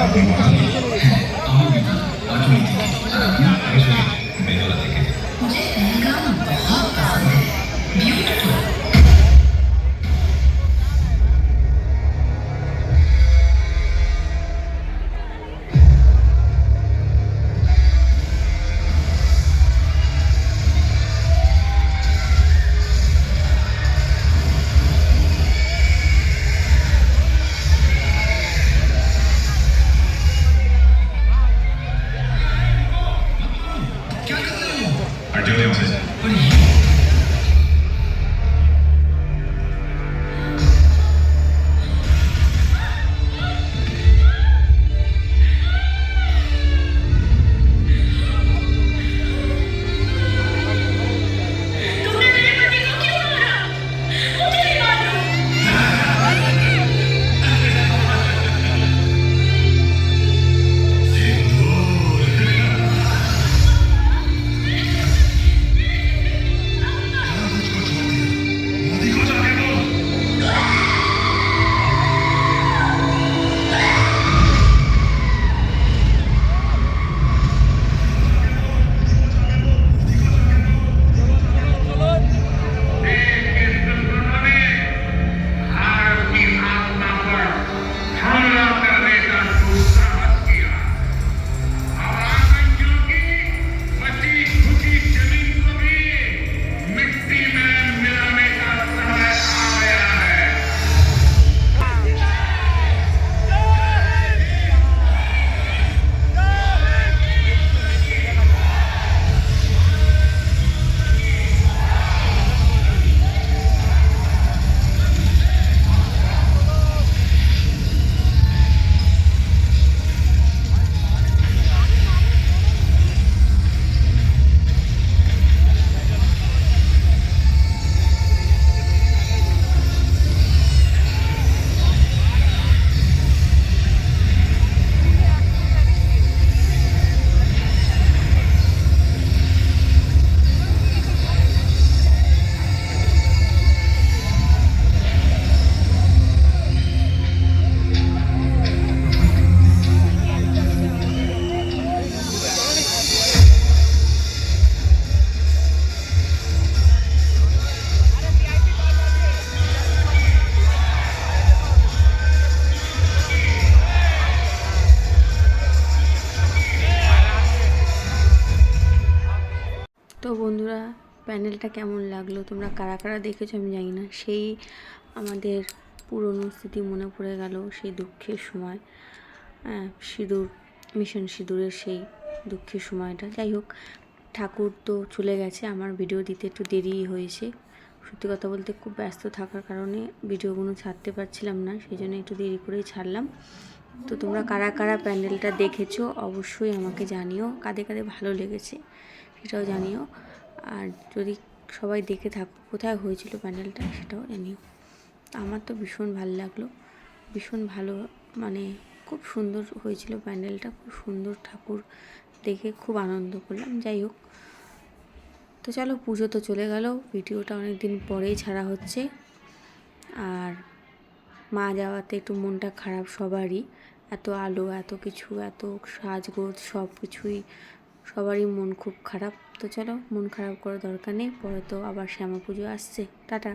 আমার পিতা রাজনীতি আর আমি সরাসরি বেহালা থেকে। मुझे गाना बहुत पसंद है, ब्यूटीफुल। क्या कर रहे हो? अर्जुन से तुमने मेरे पति को क्यों मारा? मुझे भी मार दो। তো বন্ধুরা, প্যান্ডেলটা কেমন লাগলো তোমরা কারা কারা দেখেছো আমি জানি না। সেই আমাদের পুরনো স্মৃতি মনে পড়ে গেল, সেই দুঃখের সময়, সিঁদুর, মিশন সিঁদুরের সেই দুঃখের সময়টা। যাই হোক, ঠাকুর তো চলে গেছে, আমার ভিডিও দিতে একটু দেরি হয়েছে। সত্যি কথা বলতে খুব ব্যস্ত থাকার কারণে ভিডিওগুলো ছাড়তে পারছিলাম না, সেই জন্য একটু দেরি করেই ছাড়লাম। তো তোমরা কারা কারা প্যান্ডেলটা দেখেছো অবশ্যই আমাকে জানিও, কাদের কাদের ভালো লেগেছে সেটাও জানিও। আর যদি সবাই দেখে থাকো কোথায় হয়েছিল প্যান্ডেলটা সেটাও জানিও। আমার তো ভীষণ ভালো লাগলো, ভীষণ ভালো, মানে খুব সুন্দর হয়েছিল প্যান্ডেলটা, খুব সুন্দর ঠাকুর দেখে খুব আনন্দ করলাম। যাই হোক, তো চলো, পুজো তো চলে গেল, ভিডিওটা অনেক দিন পরেই ছাড়া হচ্ছে। আর মা যাওয়াতে একটু মনটা খারাপ সবারই, এত আলো, এত কিছু, এত সাজগোজ, সব কিছুই সবারই মন খুব খারাপ। তো চলো, মন খারাপ করার দরকার নেই, পরে তো আবার শ্যামা পুজো আসছে। টাটা।